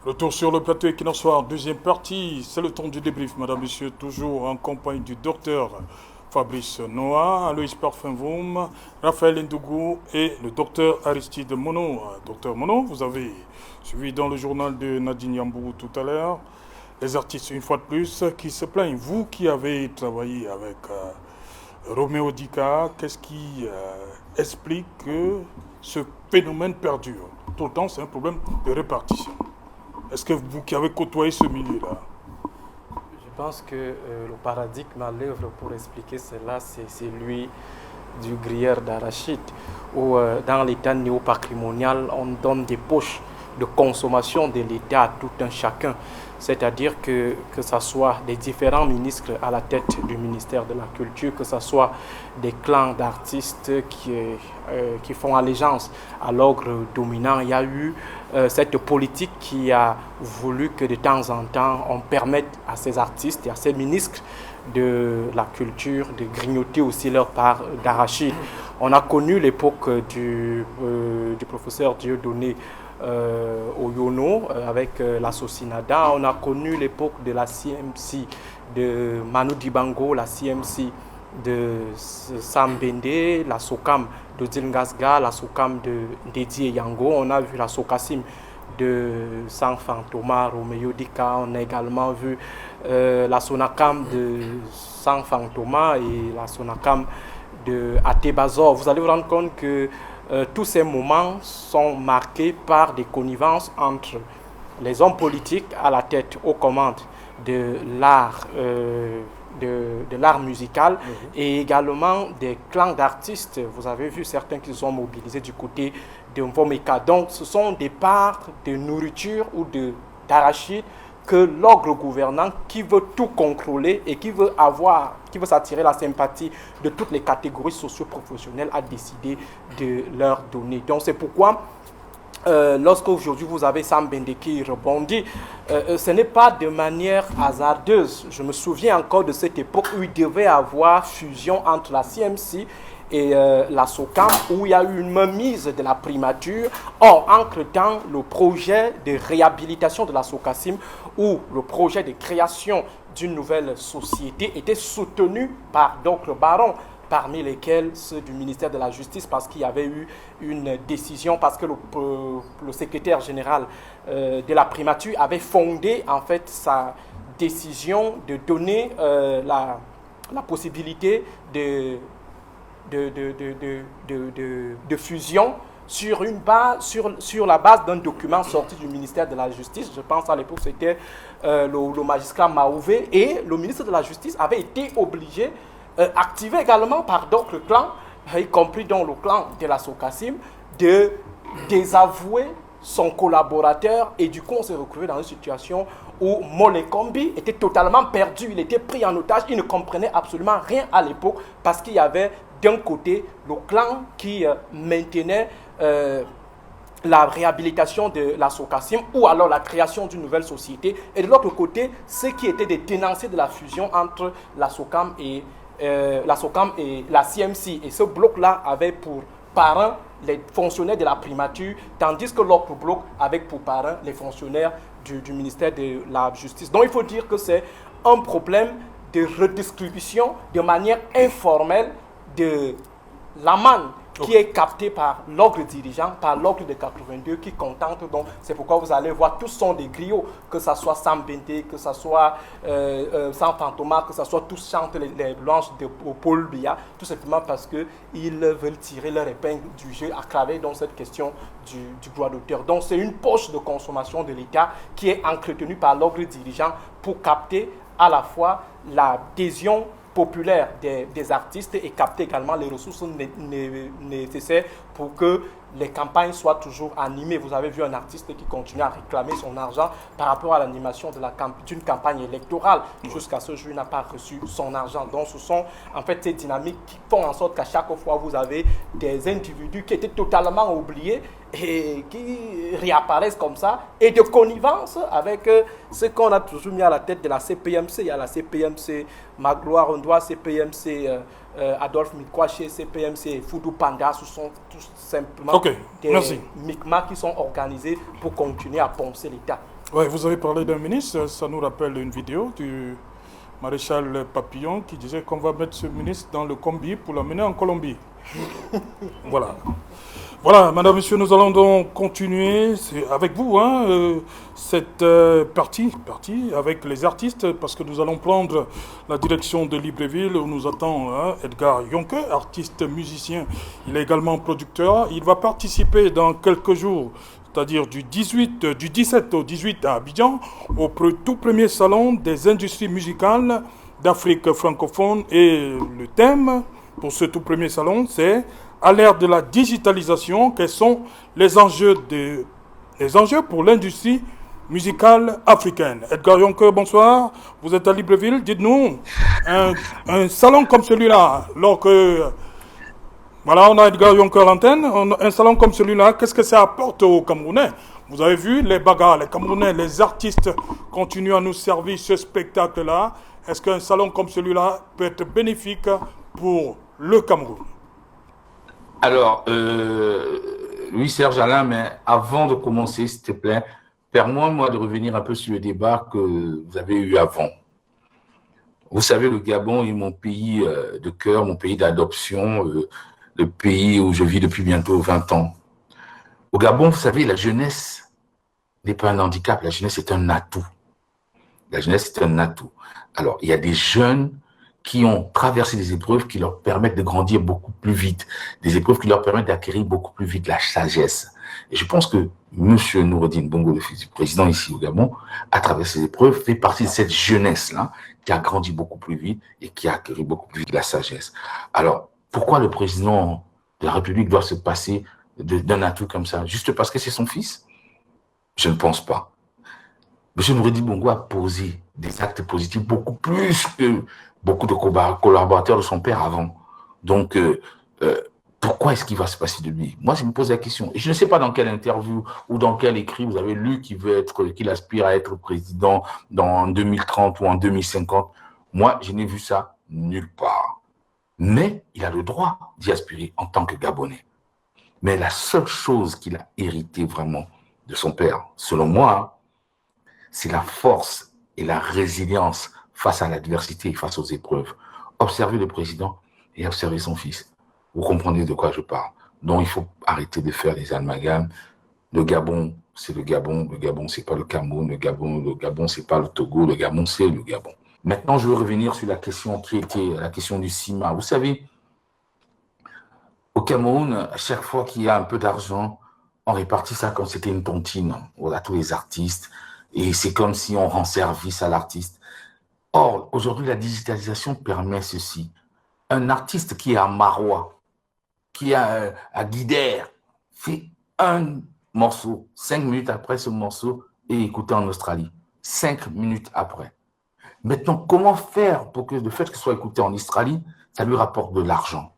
Retour sur le plateau Equinoxoir, deuxième partie, c'est le temps du débrief, madame, monsieur, toujours en compagnie du docteur Fabrice Noah, Aloïs Parfumvoum, Raphaël Ndougou et le docteur Aristide Mono. Docteur Mono, vous avez suivi dans le journal de Nadine Yambou tout à l'heure les artistes, une fois de plus, qui se plaignent. Vous qui avez travaillé avec Roméo Dika, qu'est-ce qui explique que ce phénomène perdure? Tout le temps, c'est un problème de répartition. Est-ce que vous qui avez côtoyé ce milieu-là? Je pense que le paradigme à l'œuvre pour expliquer cela, c'est celui du gruyère d'arachide, où dans l'état néo-patrimonial, on donne des poches de consommation de l'État à tout un chacun. C'est-à-dire que ce soit des différents ministres à la tête du ministère de la Culture, que ce soit des clans d'artistes qui font allégeance à l'ogre dominant. Il y a eu cette politique qui a voulu que de temps en temps, on permette à ces artistes et à ces ministres de la culture de grignoter aussi leur part d'arachide. On a connu l'époque du professeur Dieudonné Oyono avec la Sosinada. On a connu l'époque de la CMC de Manu Dibango, la CMC de Sam Bende, la SOCAM de Dilngasga, la SOCAM de Dédié Yango. On a vu la SOCASIM de Sanfan Thomas, Roméo Dika. On a également vu la SONACAM de Sanfan Thomas et la SONACAM de Atebazor. Vous allez vous rendre compte que tous ces moments sont marqués par des connivences entre les hommes politiques à la tête, aux commandes de l'art de l'art musical et également des clans d'artistes. Vous avez vu certains qui sont mobilisés du côté de Mvomeka. Donc ce sont des parts de nourriture ou d'arachide que l'ogre gouvernant qui veut tout contrôler et qui veut s'attirer la sympathie de toutes les catégories socio-professionnelles a décidé de leur donner. Donc c'est pourquoi lorsque aujourd'hui vous avez Sam Bende qui rebondit, ce n'est pas de manière hasardeuse. Je me souviens encore de cette époque où il devait y avoir fusion entre la CMC et la SOCAM, où il y a eu une mainmise de la primature. Or, entre-temps, le projet de réhabilitation de la SOCASIM ou le projet de création d'une nouvelle société était soutenu par d'autres barons, parmi lesquels ceux du ministère de la Justice, parce qu'il y avait eu une décision, parce que le secrétaire général de la primature avait fondé en fait sa décision de donner la possibilité de fusion sur la base d'un document sorti du ministère de la Justice. Je pense à l'époque c'était le magistrat Maouvé, et le ministre de la Justice avait été obligé, activé également par d'autres clans, y compris dans le clan de la SOCASIM, de désavouer son collaborateur, et du coup on s'est retrouvé dans une situation où Mole Kombi était totalement perdu, il était pris en otage, il ne comprenait absolument rien à l'époque parce qu'il y avait d'un côté le clan qui maintenait la réhabilitation de la SOCASIM ou alors la création d'une nouvelle société, et de l'autre côté ceux qui étaient des tenanciers de la fusion entre la SOCAM et la CMC, et ce bloc-là avait pour parrain les fonctionnaires de la primature, tandis que l'autre bloc avait pour parrain les fonctionnaires du ministère de la Justice. Donc il faut dire que c'est un problème de redistribution de manière informelle de la manne qui est captée par l'ogre dirigeant, par l'ogre de 82 qui contente. Donc c'est pourquoi vous allez voir, tous sont des griots, que ce soit Sam Bende, que ce soit Sam Fantoma, que ce soit tous chantent les louanges de Paul Biya, tout simplement parce qu'ils veulent tirer leur épingle du jeu à travers donc cette question du droit d'auteur. Donc c'est une poche de consommation de l'État qui est entretenue par l'ogre dirigeant pour capter à la fois l'adhésion populaire des artistes et capter également les ressources nécessaires pour que les campagnes soient toujours animées. Vous avez vu un artiste qui continue à réclamer son argent par rapport à l'animation d'une campagne électorale. Jusqu'à ce jour, il n'a pas reçu son argent. Donc ce sont en fait ces dynamiques qui font en sorte qu'à chaque fois, vous avez des individus qui étaient totalement oubliés et qui réapparaissent comme ça, et de connivence avec ce qu'on a toujours mis à la tête de la CPMC. Il y a la CPMC Magloire Ondoa, CPMC Adolphe Mikwaché, CPMC Foudou Panda. Ce sont tout simplement des micmacs qui sont organisés pour continuer à poncer l'État. Ouais, vous avez parlé d'un ministre, ça nous rappelle une vidéo du maréchal Papillon qui disait qu'on va mettre ce ministre dans le combi pour l'amener en Colombie. Voilà. Voilà, madame, monsieur, nous allons donc continuer avec vous hein, cette partie avec les artistes parce que nous allons prendre la direction de Libreville où nous attend hein, Edgar Yonke, artiste musicien. Il est également producteur. Il va participer dans quelques jours, c'est-à-dire du 17 au 18 à Abidjan, au tout premier salon des industries musicales d'Afrique francophone. Et le thème pour ce tout premier salon, c'est à l'ère de la digitalisation, quels sont les enjeux pour l'industrie musicale africaine. Edgar Yonke, bonsoir. Vous êtes à Libreville. Dites-nous, un salon comme celui-là, voilà, on a Edgar Yonke à l'antenne, un salon comme celui-là, qu'est-ce que ça apporte aux Camerounais? Vous avez vu les bagarres, les Camerounais, les artistes continuent à nous servir ce spectacle-là. Est-ce qu'un salon comme celui-là peut être bénéfique pour le Cameroun? Alors, oui, Serge Alain, mais avant de commencer, s'il te plaît, permets-moi de revenir un peu sur le débat que vous avez eu avant. Vous savez, le Gabon est mon pays de cœur, mon pays d'adoption, le pays où je vis depuis bientôt 20 ans. Au Gabon, vous savez, la jeunesse n'est pas un handicap, la jeunesse est un atout. La jeunesse est un atout. Alors, il y a des jeunes qui ont traversé des épreuves qui leur permettent de grandir beaucoup plus vite, des épreuves qui leur permettent d'acquérir beaucoup plus vite la sagesse. Et je pense que M. Noureddine Bongo, le fils du président ici au Gabon, à travers ces épreuves, fait partie de cette jeunesse-là qui a grandi beaucoup plus vite et qui a acquis beaucoup plus vite la sagesse. Alors, pourquoi le président de la République doit se passer d'un atout comme ça? Juste parce que c'est son fils? Je ne pense pas. M. Noureddine Bongo a posé des actes positifs beaucoup plus que beaucoup de collaborateurs de son père avant. Donc, pourquoi est-ce qu'il va se passer de lui? Moi, je me pose la question. Et je ne sais pas dans quelle interview ou dans quel écrit vous avez lu qu'il aspire à être président dans 2030 ou en 2050. Moi, je n'ai vu ça nulle part. Mais il a le droit d'y aspirer en tant que Gabonais. Mais la seule chose qu'il a hérité vraiment de son père, selon moi, c'est la force et la résilience face à l'adversité et face aux épreuves. Observez le président et observez son fils. Vous comprenez de quoi je parle. Donc, il faut arrêter de faire des amalgames. Le Gabon, c'est le Gabon. Le Gabon, c'est pas le Cameroun. Le Gabon, c'est pas le Togo. Le Gabon, c'est le Gabon. Maintenant, je veux revenir sur la question qui était la question du CIMA. Vous savez, au Cameroun, à chaque fois qu'il y a un peu d'argent, on répartit ça comme si c'était une tontine à tous les artistes. Et c'est comme si on rend service à l'artiste. Or, aujourd'hui, la digitalisation permet ceci. Un artiste qui est à Marois, qui est à Guidère, fait un morceau. 5 minutes après, ce morceau est écouté en Australie. 5 minutes après. Maintenant, comment faire pour que le fait qu'il soit écouté en Australie, ça lui rapporte de l'argent?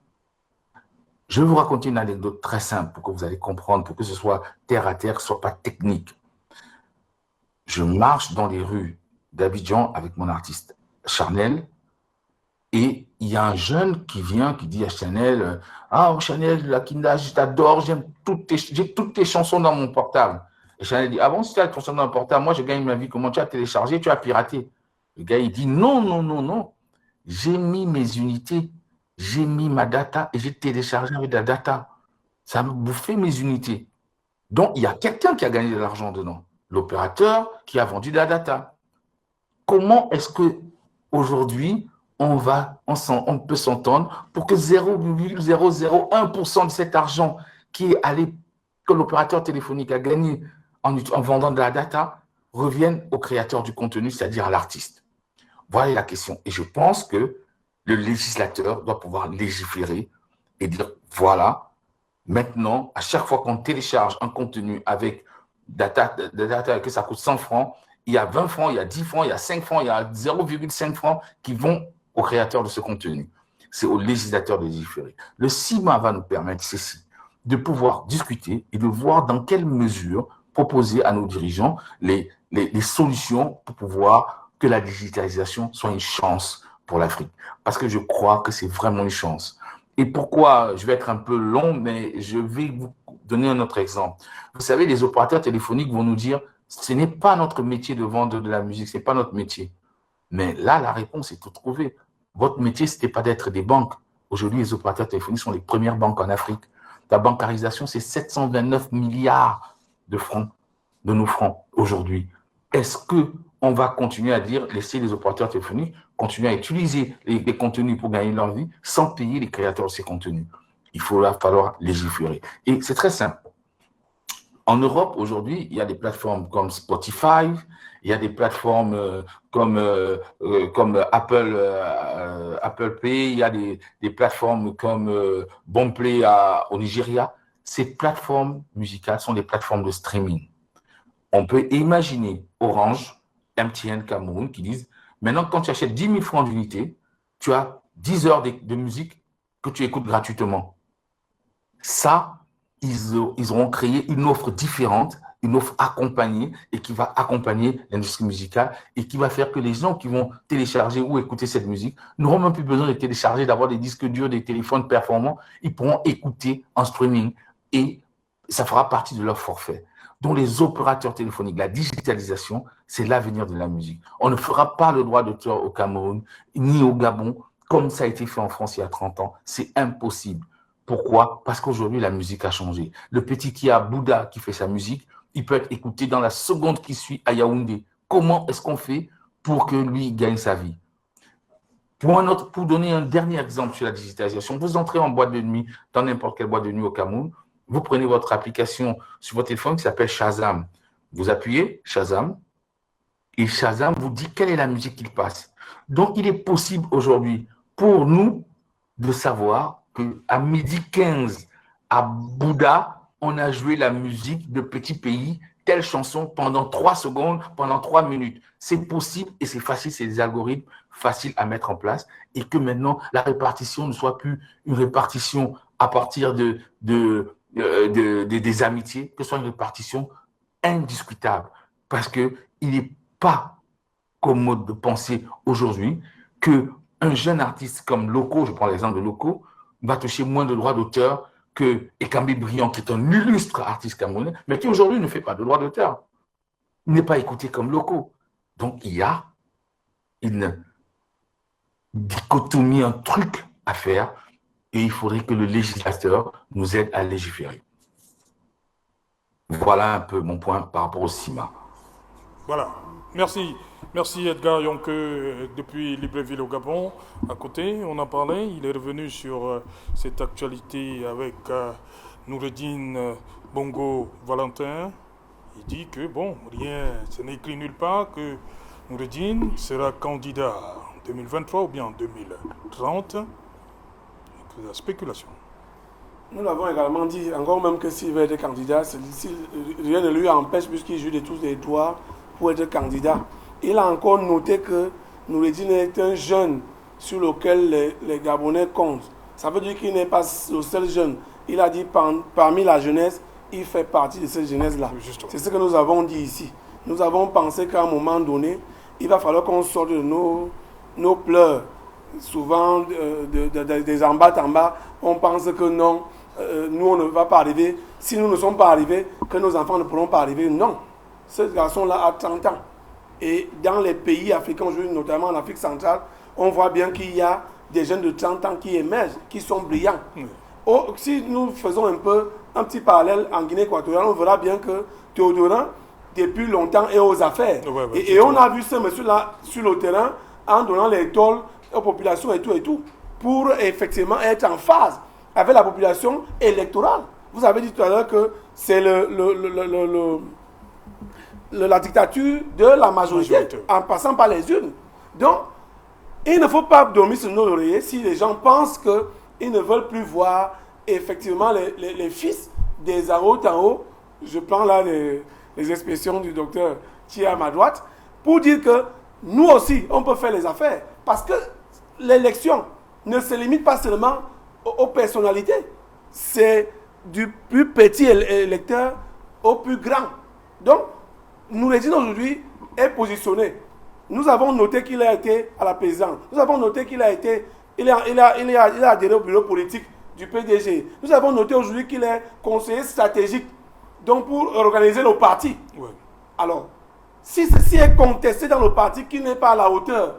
Je vais vous raconter une anecdote très simple pour que vous allez comprendre, pour que ce soit terre à terre, que ce ne soit pas technique. Je marche dans les rues d'Abidjan avec mon artiste Charnel et il y a un jeune qui vient, qui dit à Chanel, « Ah, Chanel, la Kinda, je t'adore, j'ai toutes tes chansons dans mon portable. » Et Chanel dit, « Ah bon, si tu as les chansons dans mon portable, moi je gagne ma vie, comment tu as téléchargé, tu as piraté ?» Le gars, il dit, « Non, non, non, non, j'ai mis mes unités, j'ai mis ma data et j'ai téléchargé avec la data. Ça a bouffé mes unités. » Donc, il y a quelqu'un qui a gagné de l'argent dedans. L'opérateur qui a vendu de la data. Comment est-ce qu'aujourd'hui, on peut s'entendre pour que 0,001% de cet argent que l'opérateur téléphonique a gagné en vendant de la data revienne au créateur du contenu, c'est-à-dire à l'artiste? Voilà la question. Et je pense que le législateur doit pouvoir légiférer et dire, voilà, maintenant, à chaque fois qu'on télécharge un contenu avec data que ça coûte 100 francs, il y a 20 francs, il y a 10 francs, il y a 5 francs, il y a 0,5 francs qui vont au créateur de ce contenu. C'est au législateur de légiférer. Le CIMA va nous permettre ceci, de pouvoir discuter et de voir dans quelle mesure proposer à nos dirigeants les solutions pour pouvoir que la digitalisation soit une chance pour l'Afrique. Parce que je crois que c'est vraiment une chance. Et pourquoi, je vais être un peu long, mais je vais vous donner un autre exemple. Vous savez, les opérateurs téléphoniques vont nous dire, Ce n'est pas notre métier de vendre de la musique, ce n'est pas notre métier. Mais là, la réponse est tout trouvée. Votre métier, ce n'était pas d'être des banques. Aujourd'hui, les opérateurs téléphoniques sont les premières banques en Afrique. La bancarisation, c'est 729 milliards de francs, de nos francs aujourd'hui. Est-ce qu'on va continuer à dire, laisser les opérateurs téléphoniques continuer à utiliser les contenus pour gagner leur vie sans payer les créateurs de ces contenus? Il va falloir légiférer. Et c'est très simple. En Europe, aujourd'hui, il y a des plateformes comme Spotify, il y a des plateformes comme Apple Pay, il y a des plateformes comme Boomplay au Nigeria. Ces plateformes musicales sont des plateformes de streaming. On peut imaginer Orange, MTN, Cameroun qui disent, maintenant, quand tu achètes 10 000 francs d'unité, tu as 10 heures de musique que tu écoutes gratuitement. Ça, ils auront créé une offre différente, une offre accompagnée et qui va accompagner l'industrie musicale et qui va faire que les gens qui vont télécharger ou écouter cette musique n'auront même plus besoin de télécharger, d'avoir des disques durs, des téléphones performants. Ils pourront écouter en streaming et ça fera partie de leur forfait. Donc les opérateurs téléphoniques, la digitalisation, c'est l'avenir de la musique. On ne fera pas le droit d'auteur au Cameroun ni au Gabon comme ça a été fait en France il y a 30 ans. C'est impossible. Pourquoi? Parce qu'aujourd'hui, la musique a changé. Le petit qui a Bouddha qui fait sa musique, il peut être écouté dans la seconde qui suit à Yaoundé. Comment est-ce qu'on fait pour que lui gagne sa vie? Pour donner un dernier exemple sur la digitalisation, vous entrez en boîte de nuit, dans n'importe quelle boîte de nuit au Cameroun, vous prenez votre application sur votre téléphone qui s'appelle Shazam. Vous appuyez Shazam et Shazam vous dit quelle est la musique qu'il passe. Donc, il est possible aujourd'hui pour nous de savoir qu'à 12h15, à Bouddha, on a joué la musique de Petit Pays, telle chanson, pendant 3 secondes, pendant 3 minutes. C'est possible et c'est facile, c'est des algorithmes faciles à mettre en place et que maintenant, la répartition ne soit plus une répartition à partir des amitiés, que ce soit une répartition indiscutable. Parce qu'il n'est pas commode de penser aujourd'hui qu'un jeune artiste comme Loco, je prends l'exemple de Loco, va toucher moins de droits d'auteur que Ekambi Briand, qui est un illustre artiste camerounais, mais qui aujourd'hui ne fait pas de droits d'auteur. Il n'est pas écouté comme Loco. Donc il y a une dichotomie, un truc à faire, et il faudrait que le législateur nous aide à légiférer. Voilà un peu mon point par rapport au CIMA. Voilà. Merci. Merci Edgar Yonke depuis Libreville au Gabon. À côté, on en parlait. Il est revenu sur cette actualité avec Noureddine Bongo Valentin. Il dit que, bon, rien, ce n'est écrit nulle part que Noureddine sera candidat en 2023 ou bien en 2030. C'est la spéculation. Nous l'avons également dit, encore même que s'il veut être candidat, rien ne lui empêche puisqu'il joue de tous les droits pour être candidat. Il a encore noté que Noureddine est un jeune sur lequel les Gabonais comptent. Ça veut dire qu'il n'est pas le seul jeune. Il a dit parmi la jeunesse, il fait partie de cette jeunesse-là. C'est ce que nous avons dit ici. Nous avons pensé qu'à un moment donné, il va falloir qu'on sorte de nos pleurs. Souvent, des en bas, on pense que non, nous on ne va pas arriver. Si nous ne sommes pas arrivés, que nos enfants ne pourront pas arriver. Non. Ce garçon-là a 30 ans. Et dans les pays africains, notamment en Afrique centrale, on voit bien qu'il y a des jeunes de 30 ans qui émergent, qui sont brillants. Si nous faisons un petit parallèle en Guinée équatoriale, on verra bien que Théodorin, depuis longtemps, est aux affaires. Et on a vu ce monsieur-là sur le terrain en donnant les tôles aux populations et tout, pour effectivement être en phase avec la population électorale. Vous avez dit tout à l'heure que c'est la dictature de la majorité en passant par les urnes. Donc, il ne faut pas dormir sur nos oreillers si les gens pensent qu'ils ne veulent plus voir effectivement les fils des en haut. Je prends là les expressions du docteur qui est à ma droite, pour dire que nous aussi, on peut faire les affaires. Parce que l'élection ne se limite pas seulement aux personnalités. C'est du plus petit électeur au plus grand. Donc, Noureddine aujourd'hui est positionné. Nous avons noté qu'il a été à la présidence. Nous avons noté qu'il a adhéré au bureau politique du PDG. Nous avons noté aujourd'hui qu'il est conseiller stratégique, donc pour organiser nos partis. Ouais. Alors, si ceci est contesté dans le parti qui n'est pas à la hauteur,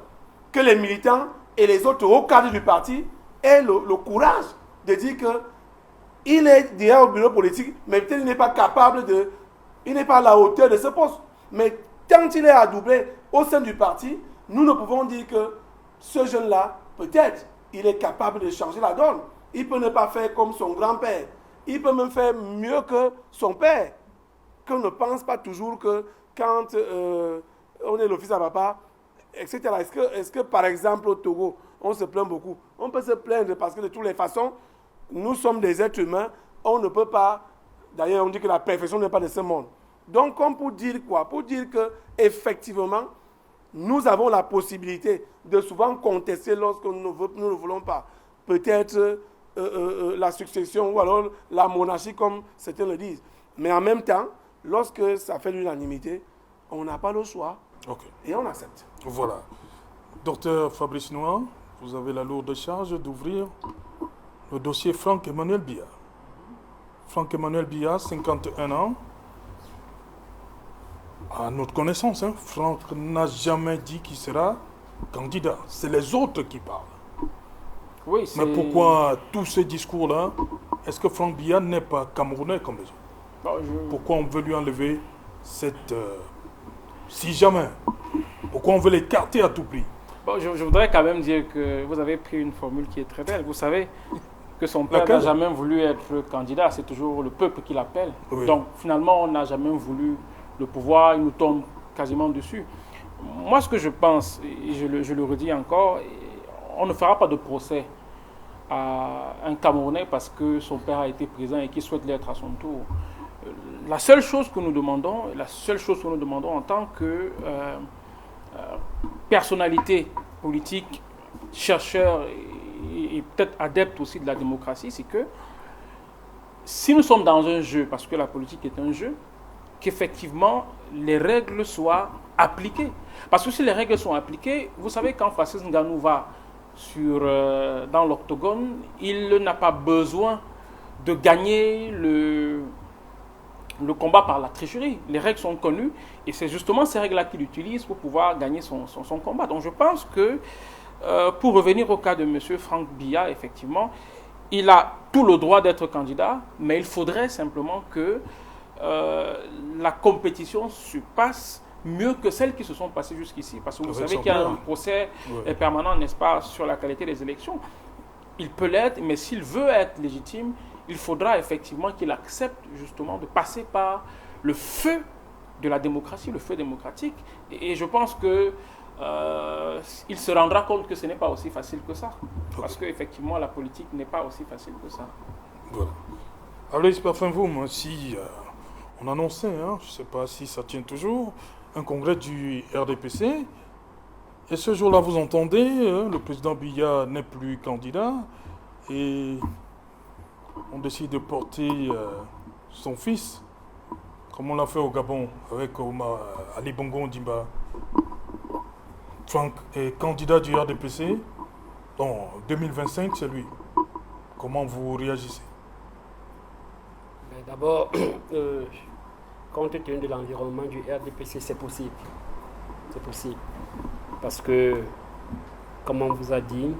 que les militants et les autres hauts cadres du parti aient le courage de dire que il est déjà au bureau politique, mais peut-être il n'est pas capable de... Il n'est pas à la hauteur de ce poste. Mais tant il est adoubé au sein du parti, nous ne pouvons dire que ce jeune-là, peut-être, il est capable de changer la donne. Il peut ne pas faire comme son grand-père. Il peut même faire mieux que son père. Qu'on ne pense pas toujours que quand on est le fils à papa, etc. Est-ce que, par exemple, au Togo, on se plaint beaucoup? On peut se plaindre parce que de toutes les façons, nous sommes des êtres humains. On ne peut pas... D'ailleurs, on dit que la perfection n'est pas de ce monde. Donc, comme pour dire quoi? Pour dire que effectivement, nous avons la possibilité de souvent contester lorsque nous ne voulons pas. Peut-être la succession ou alors la monarchie, comme certains le disent. Mais en même temps, lorsque ça fait l'unanimité, on n'a pas le choix. Okay. Et on accepte. Voilà. Docteur Fabrice Noah, vous avez la lourde charge d'ouvrir le dossier Franck-Emmanuel Biya. Franck-Emmanuel Biya, 51 ans. À notre connaissance, Franck n'a jamais dit qu'il sera candidat. C'est les autres qui parlent. Oui, mais pourquoi tous ces discours-là? Est-ce que Franck Biya n'est pas camerounais comme les autres? Pourquoi on veut lui enlever cette... si jamais, pourquoi on veut l'écarter à tout prix? Bon, je voudrais quand même dire que vous avez pris une formule qui est très belle. Vous savez que son père n'a jamais voulu être candidat. C'est toujours le peuple qui l'appelle. Oui. Donc finalement, on n'a jamais voulu le pouvoir. Il nous tombe quasiment dessus. Moi, ce que je pense, et je le redis encore, on ne fera pas de procès à un Camerounais parce que son père a été président et qu'il souhaite l'être à son tour. La seule chose que nous demandons, en tant que personnalité politique, chercheur et peut-être adepte aussi de la démocratie, c'est que si nous sommes dans un jeu, parce que la politique est un jeu, qu'effectivement les règles soient appliquées. Parce que si les règles sont appliquées, vous savez, quand Francis Ngannou va dans l'octogone, il n'a pas besoin de gagner le combat par la tricherie. Les règles sont connues et c'est justement ces règles-là qu'il utilise pour pouvoir gagner son combat. Donc je pense que, pour revenir au cas de M. Franck Biya, effectivement, il a tout le droit d'être candidat, mais il faudrait simplement que la compétition se passe mieux que celles qui se sont passées jusqu'ici. Parce que vous savez qu'il y a un procès permanent, n'est-ce pas, sur la qualité des élections. Il peut l'être, mais s'il veut être légitime, il faudra effectivement qu'il accepte justement de passer par le feu de la démocratie, le feu démocratique. Et je pense que il se rendra compte que ce n'est pas aussi facile que ça. Parce qu'effectivement, la politique n'est pas aussi facile que ça. Voilà. Alors, parfum vous, si on annonçait, je ne sais pas si ça tient toujours, un congrès du RDPC. Et ce jour-là, vous entendez, le président Biya n'est plus candidat. Et on décide de porter son fils, comme on l'a fait au Gabon avec Ali Bongo Ondimba. Franck est candidat du RDPC. Donc, 2025, c'est lui. Comment vous réagissez? D'abord, compte tenu de l'environnement du RDPC, c'est possible. C'est possible. Parce que, comme on vous a dit,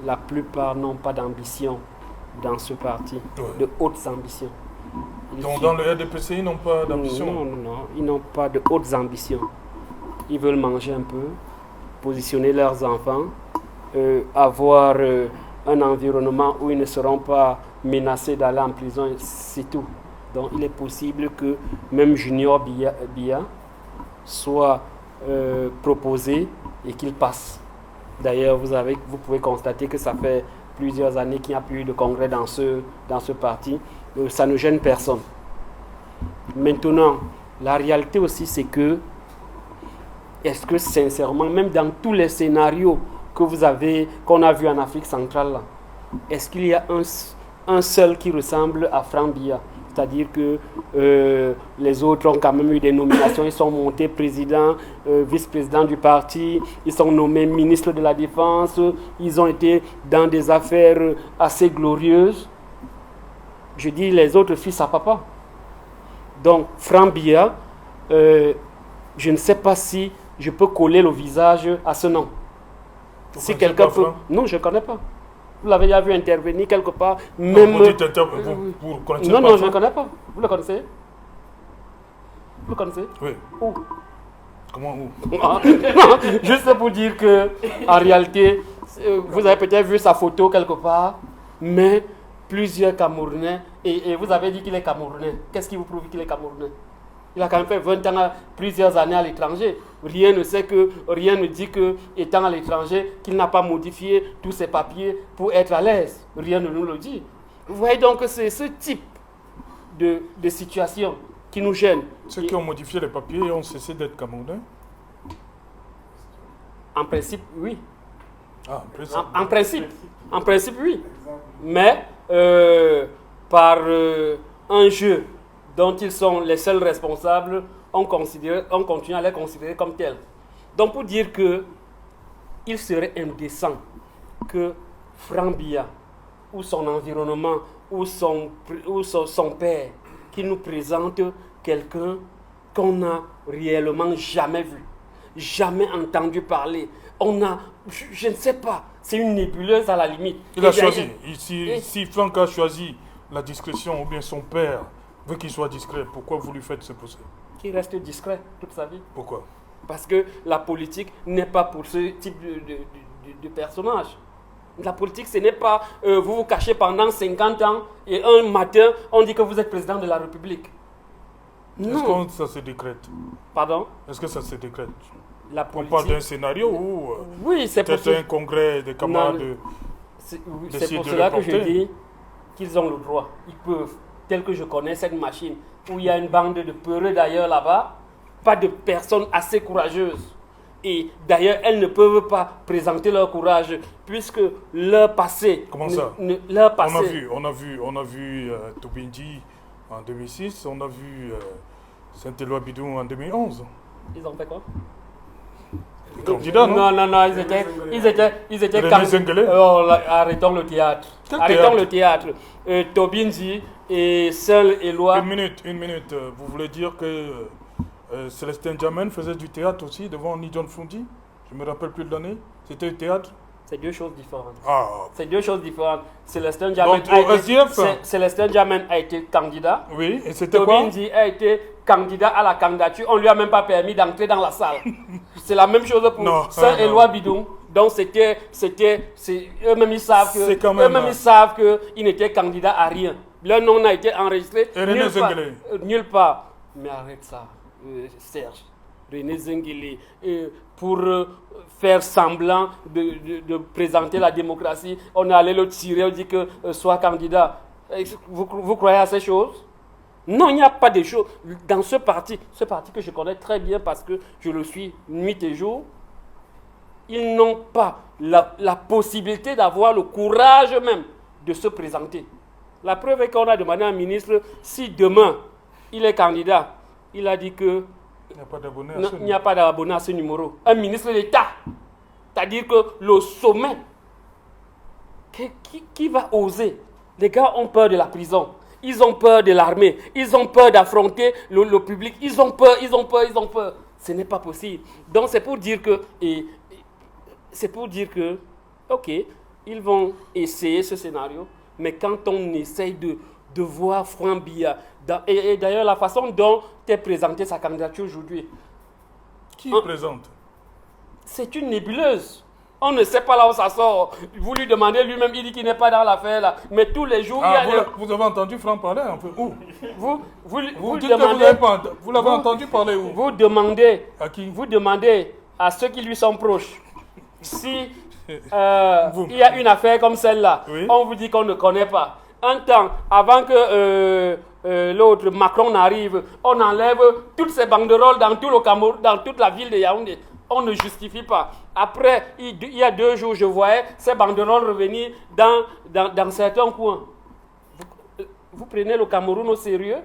la plupart n'ont pas d'ambition dans ce parti, de hautes ambitions. Donc dans le RDPC, ils n'ont pas d'ambition? Non, ils n'ont pas de hautes ambitions. Ils veulent manger un peu, positionner leurs enfants, avoir un environnement où ils ne seront pas menacés d'aller en prison, c'est tout. Donc il est possible que même Junior Biya soit proposé et qu'il passe. D'ailleurs, vous pouvez constater que ça fait plusieurs années qu'il n'y a plus eu de congrès dans ce parti. Ça ne gêne personne. Maintenant, la réalité aussi, c'est que, est-ce que sincèrement, même dans tous les scénarios qu'on a vu en Afrique centrale, là, est-ce qu'il y a un seul qui ressemble à Franck Biya? C'est-à-dire que les autres ont quand même eu des nominations, ils sont montés président, vice-président du parti, ils sont nommés ministres de la Défense, ils ont été dans des affaires assez glorieuses. Je dis les autres fils à papa. Donc, Franck Biya, je ne sais pas si je peux coller le visage à ce nom. Si quelqu'un peut... Non, je ne connais pas. Vous l'avez déjà vu intervenir quelque part. Même... Vous dites vous connaissez non, pas non, je ne le connais pas. Vous le connaissez? Vous le connaissez? Oui. Où? Comment où? Juste pour dire que, en réalité, vous avez peut-être vu sa photo quelque part, mais plusieurs Camerounais, et vous avez dit qu'il est Camerounais. Qu'est-ce qui vous prouve qu'il est Camerounais? Il a quand même fait 20 ans, plusieurs années à l'étranger. Rien ne dit que, étant à l'étranger, qu'il n'a pas modifié tous ses papiers pour être à l'aise. Rien ne nous le dit. Vous voyez donc que c'est ce type de situation qui nous gêne. Ceux qui ont modifié les papiers ont cessé d'être Camerounais? En principe, oui. Ah, En principe, oui. Mais par un jeu dont ils sont les seuls responsables, on continue à les considérer comme tels. Donc pour dire que il serait indécent que Franck Biya ou son environnement ou son père qui nous présente quelqu'un qu'on n'a réellement jamais vu, jamais entendu parler. Je ne sais pas, c'est une nébuleuse à la limite. Il a choisi. Si Franck a choisi la discrétion ou bien son père veut qu'il soit discret, pourquoi vous lui faites ce procès? Qu'il reste discret toute sa vie. Pourquoi? Parce que la politique n'est pas pour ce type de personnage. La politique, ce n'est pas vous vous cachez pendant 50 ans et un matin, on dit que vous êtes président de la République. Non. Est-ce que ça se décrète? Pardon? Est-ce que ça se décrète? La politique... On parle d'un scénario ou oui, c'est peut-être un congrès de camarades c'est pour cela que je dis qu'ils ont le droit. Ils peuvent. Tel que je connais cette machine, où il y a une bande de peureux d'ailleurs là-bas, pas de personnes assez courageuses. Et d'ailleurs, elles ne peuvent pas présenter leur courage, puisque leur passé... Comment ça? Leur passé... On a vu Tobindi en 2006, on a vu Saint-Éloi Bidou en 2011. Ils ont fait quoi? Candidats, non? Non, ils étaient arrêtons le théâtre. Arrêtons le théâtre. Tobindi et Seul Éloi. Une minute. Vous voulez dire que Célestin Djamène faisait du théâtre aussi devant Nidjon Fundi? Je me rappelle plus de l'année. C'était le théâtre? C'est deux choses différentes. Ah. C'est deux choses différentes. Célestin Djamène a été candidat. Oui, et c'était quoi? Tobindi a été candidat à la candidature. On ne lui a même pas permis d'entrer dans la salle. C'est la même chose pour Saint-Éloi Bidou. Donc eux-mêmes ils savent qu'ils n'étaient candidats à rien. Leur nom n'a été enregistré nulle part. Mais arrête ça, Serge. René Zenguele, pour faire semblant de présenter la démocratie, on est allé le tirer, on dit que soit candidat. Vous croyez à ces choses? Non, il n'y a pas de choses. Dans ce parti que je connais très bien parce que je le suis nuit et jour, ils n'ont pas la possibilité d'avoir le courage même de se présenter. La preuve est qu'on a demandé à un ministre, si demain il est candidat, il a dit que il n'y a pas d'abonné à ce numéro. Un ministre d'État, c'est-à-dire que le sommet, qui va oser? Les gars ont peur de la prison. Ils ont peur de l'armée. Ils ont peur d'affronter le public. Ils ont peur. Ce n'est pas possible. Donc c'est pour dire que, ok, ils vont essayer ce scénario, mais quand on essaye de voir Franck Biya, et d'ailleurs la façon dont est présentée sa candidature aujourd'hui. Qui présente? C'est une nébuleuse. On ne sait pas là où ça sort. Vous lui demandez lui-même, il dit qu'il n'est pas dans l'affaire là. Mais tous les jours, vous avez entendu Franck parler un peu? Où? Vous demandez, vous l'avez entendu parler où? Vous demandez à qui? Vous demandez à ceux qui lui sont proches. Si il y a une affaire comme celle-là, oui, on vous dit qu'on ne connaît pas. Un temps, avant que l'autre Macron n'arrive, on enlève toutes ces banderoles dans tout le Cameroun, dans toute la ville de Yaoundé. On ne justifie pas. Après, il y a 2 jours, je voyais ces banderoles revenir dans certains coins. Vous prenez le Cameroun au sérieux?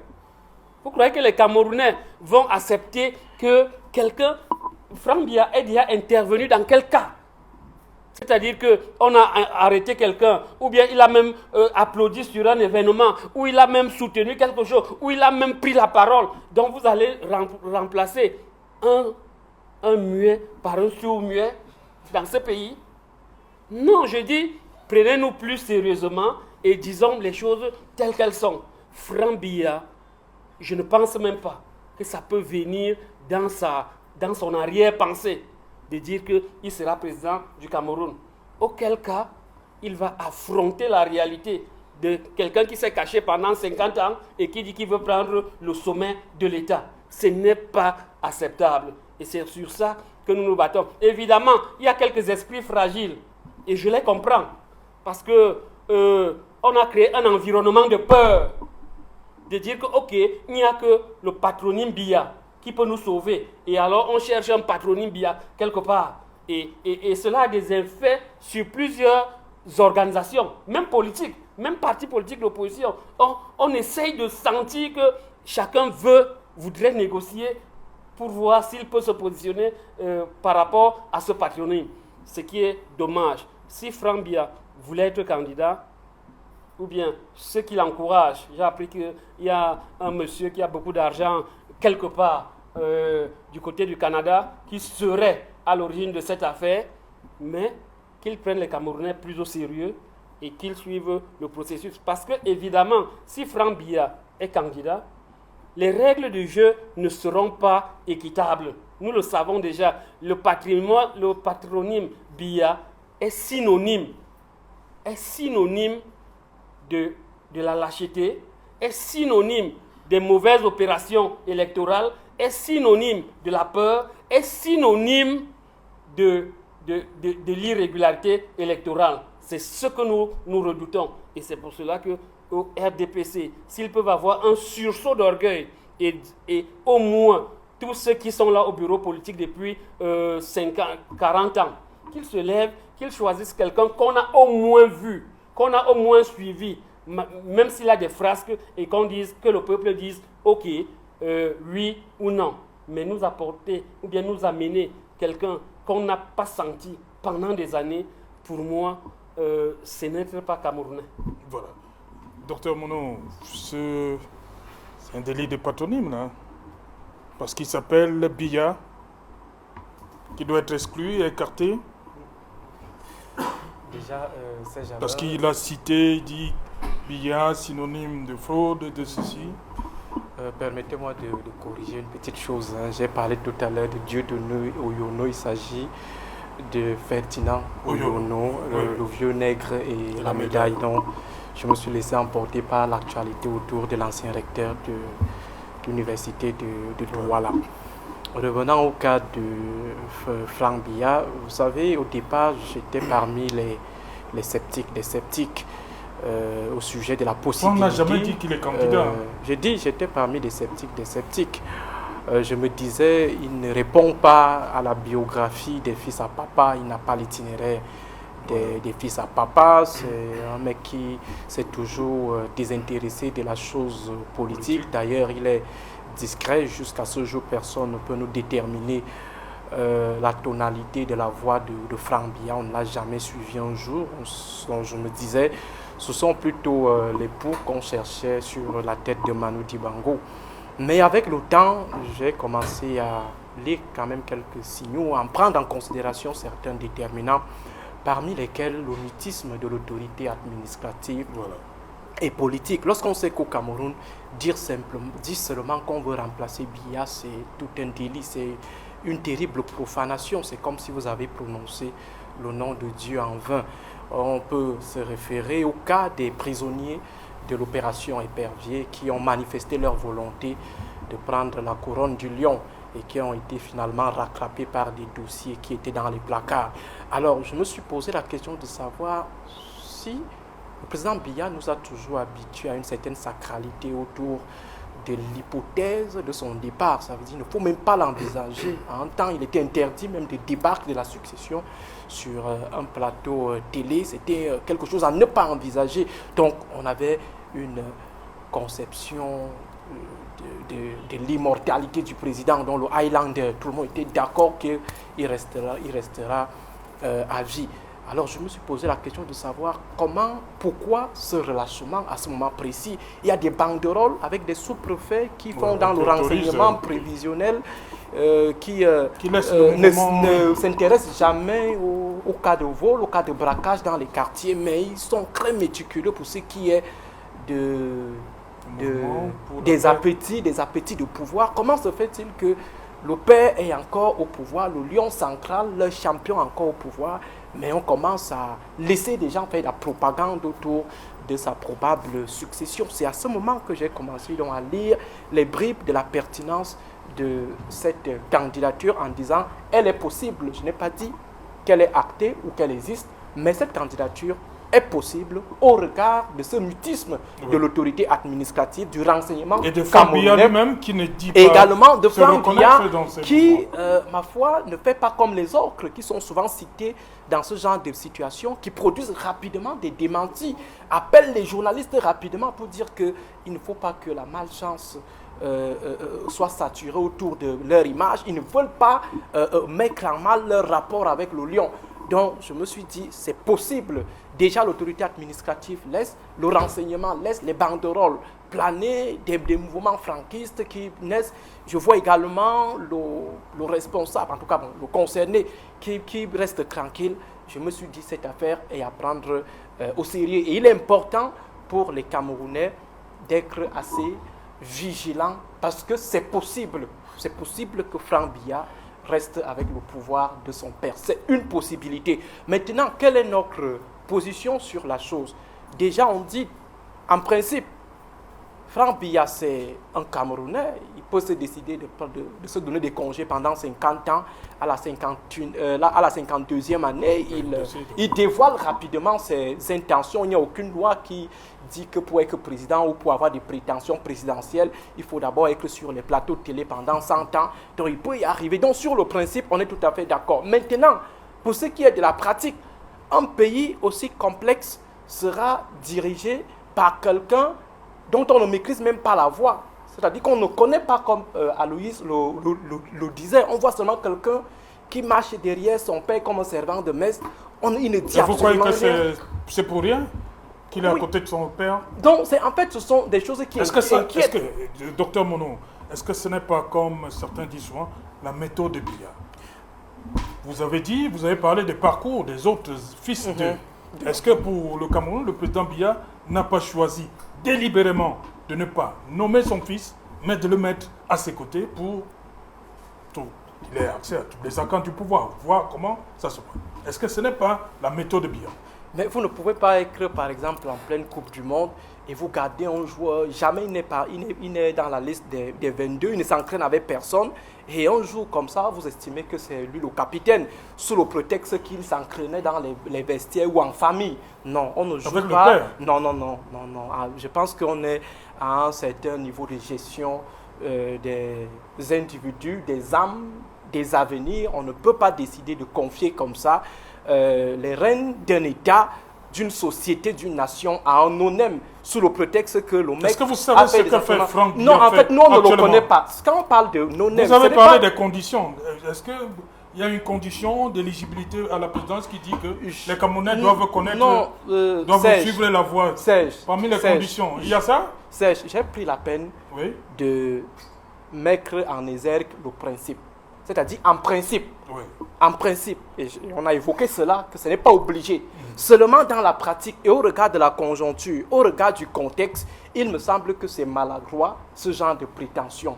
Vous croyez que les Camerounais vont accepter que quelqu'un, Franck Biya, est déjà intervenu dans quel cas? C'est-à-dire qu'on a arrêté quelqu'un, ou bien il a même applaudi sur un événement, ou il a même soutenu quelque chose, ou il a même pris la parole. Donc vous allez remplacer un muet par un sourd-muet dans ce pays? Non, je dis, prenez-nous plus sérieusement et disons les choses telles qu'elles sont. Franck Biya, je ne pense même pas que ça peut venir dans son arrière-pensée de dire qu'il sera président du Cameroun. Auquel cas, il va affronter la réalité de quelqu'un qui s'est caché pendant 50 ans et qui dit qu'il veut prendre le sommet de l'État. Ce n'est pas acceptable. Et c'est sur ça que nous nous battons. Évidemment, il y a quelques esprits fragiles. Et je les comprends. Parce que on a créé un environnement de peur. De dire que, ok, il n'y a que le patronyme Biya qui peut nous sauver. Et alors, on cherche un patronyme Biya quelque part. Et cela a des effets sur plusieurs organisations, même politiques, même partis politiques d'opposition. On essaye de sentir que chacun voudrait négocier pour voir s'il peut se positionner par rapport à ce patronyme. Ce qui est dommage. Si Franck Biya voulait être candidat, ou bien ceux qui l'encouragent, j'ai appris qu'il y a un monsieur qui a beaucoup d'argent quelque part du côté du Canada qui serait à l'origine de cette affaire, mais qu'ils prennent les Camerounais plus au sérieux et qu'ils suivent le processus. Parce que, évidemment, si Franck Biya est candidat, les règles du jeu ne seront pas équitables. Nous le savons déjà. Le patronyme Biya est synonyme de la lâcheté, est synonyme des mauvaises opérations électorales, est synonyme de la peur, est synonyme de l'irrégularité électorale. C'est ce que nous redoutons. Et c'est pour cela que au RDPC, s'ils peuvent avoir un sursaut d'orgueil et au moins tous ceux qui sont là au bureau politique depuis 40 ans, qu'ils se lèvent, qu'ils choisissent quelqu'un qu'on a au moins vu, qu'on a au moins suivi, même s'il a des frasques, et qu'on dise, que le peuple dise, ok, oui ou non. Mais nous apporter, ou bien nous amener quelqu'un qu'on n'a pas senti pendant des années, pour moi, ce n'est pas camerounais. Voilà. Docteur Mono, c'est un délit de patronyme, là. Parce qu'il s'appelle Biya, qui doit être exclu et écarté. Déjà, parce qu'il a cité, il dit Biya, synonyme de fraude, de ceci. Permettez-moi de corriger une petite chose. Hein. J'ai parlé tout à l'heure de Dieudonné Oyono. Il s'agit de Ferdinand Oyono, le vieux nègre et la médaille. Donc, je me suis laissé emporter par l'actualité autour de l'ancien recteur de l'université de Douala. Revenant au cas de Franck Biya, vous savez, au départ, j'étais parmi les sceptiques au sujet de la possibilité. On n'a jamais dit qu'il est candidat. J'ai dit, j'étais parmi les sceptiques. Je me disais, il ne répond pas à la biographie des fils à papa, il n'a pas l'itinéraire des fils à papa. C'est un mec qui s'est toujours désintéressé de la chose politique. D'ailleurs, il est discret. Jusqu'à ce jour, personne ne peut nous déterminer la tonalité de la voix de Franck Biya. On ne l'a jamais suivi un jour. Donc, je me disais, ce sont plutôt les poux qu'on cherchait sur la tête de Manu Dibango. Mais avec le temps, j'ai commencé à lire quand même quelques signaux, à en prendre en considération certains déterminants, parmi lesquels le mutisme de l'autorité administrative et politique. Lorsqu'on sait qu'au Cameroun, dire seulement qu'on veut remplacer Biya, c'est tout un délit, c'est une terrible profanation. C'est comme si vous avez prononcé le nom de Dieu en vain. On peut se référer au cas des prisonniers de l'opération Épervier qui ont manifesté leur volonté de prendre la couronne du lion et qui ont été finalement rattrapés par des dossiers qui étaient dans les placards. Alors, je me suis posé la question de savoir si le président Biya nous a toujours habitués à une certaine sacralité autour de l'hypothèse de son départ. Ça veut dire qu'il ne faut même pas l'envisager. En un temps, il était interdit même de débarquer de la succession sur un plateau télé. C'était quelque chose à ne pas envisager. Donc, on avait une conception de l'immortalité du président dans le Highlander. Tout le monde était d'accord qu'il restera à vie. Alors je me suis posé la question de savoir pourquoi ce relâchement à ce moment précis. Il y a des banderoles avec des sous-préfets qui font dans le renseignement prévisionnel, qui ne s'intéressent jamais au cas de vol, au cas de braquage dans les quartiers, mais ils sont très méticuleux pour ce qui est des appétits de pouvoir. Comment se fait-il que le père est encore au pouvoir, le lion central, le champion encore au pouvoir, mais on commence à laisser des gens faire de la propagande autour de sa probable succession. C'est à ce moment que j'ai commencé donc à lire les bribes de la pertinence de cette candidature en disant elle est possible. Je n'ai pas dit qu'elle est actée ou qu'elle existe, mais cette candidature est possible au regard de ce mutisme de l'autorité administrative, du renseignement et de Franck Biya lui-même qui ne dit pas également de Franck Biya qui, mouvements. ma foi, ne fait pas comme les autres qui sont souvent cités dans ce genre de situation, qui produisent rapidement des démentis, appellent les journalistes rapidement pour dire qu'il ne faut pas que la malchance soit saturée autour de leur image. Ils ne veulent pas mettre en mal leur rapport avec le lion. Donc, je me suis dit, c'est possible. Déjà, l'autorité administrative laisse, le renseignement laisse, les banderoles planer, des mouvements franquistes qui naissent. Je vois également le responsable, en tout cas le concerné, qui reste tranquille. Je me suis dit, cette affaire est à prendre au sérieux. Et il est important pour les Camerounais d'être assez vigilants parce que c'est possible. C'est possible que Franck Biya reste avec le pouvoir de son père. C'est une possibilité. Maintenant, quelle est notre position sur la chose? Déjà, on dit, en principe, Franck Biya, c'est un Camerounais. Il peut se décider de se donner des congés pendant 50 ans. À la 52e année, il dévoile rapidement ses intentions. Il n'y a aucune loi qui dit que pour être président ou pour avoir des prétentions présidentielles, il faut d'abord être sur les plateaux de télé pendant 100 ans. Donc, il peut y arriver. Donc, sur le principe, on est tout à fait d'accord. Maintenant, pour ce qui est de la pratique, un pays aussi complexe sera dirigé par quelqu'un dont on ne maîtrise même pas la voix. C'est-à-dire qu'on ne connaît pas, comme Aloïs le disait, on voit seulement quelqu'un qui marche derrière son père comme un servant de messe. Il ne dit absolument rien. Vous croyez que c'est pour rien qu'il est à côté de son père? Donc, en fait, ce sont des choses qui inquiètent. Docteur Mono, est-ce que ce n'est pas comme certains disent souvent, la méthode de Biya? Vous avez parlé des parcours des autres fils d'eux. Est-ce que pour le Cameroun, le président Biya n'a pas choisi délibérément de ne pas nommer son fils, mais de le mettre à ses côtés pour qu'il ait accès à tous les arcanes du pouvoir, voir comment ça se passe? Est-ce que ce n'est pas la méthode de Biya? Mais vous ne pouvez pas être, par exemple, en pleine Coupe du Monde et vous gardez un joueur, jamais il n'est dans la liste des 22, il ne s'entraîne avec personne. Et un jour comme ça, vous estimez que c'est lui le capitaine, sous le prétexte qu'il s'entraînait dans les vestiaires ou en famille. Non, on ne joue avec pas. Le père. Non. Ah, je pense qu'on est à un certain niveau de gestion des individus, des âmes, des avenirs. On ne peut pas décider de confier comme ça les rênes d'un État, d'une société, d'une nation à un non-aime sous le prétexte que le mec. Est-ce que vous savez ce que fait Franck Biya? Non, en fait, nous, on ne le connaît pas. Quand on parle de non-aime, vous avez parlé des conditions. Est-ce qu'il y a une condition d'éligibilité à la présidence qui dit que les Camerounais doivent connaître, doivent suivre la voie? Parmi les conditions, il y a ça? Serge, j'ai pris la peine de mettre en exergue le principe. C'est-à-dire en principe. Oui. En principe, et on a évoqué cela, que ce n'est pas obligé. Seulement dans la pratique et au regard de la conjoncture, au regard du contexte, il me semble que c'est maladroit, ce genre de prétention.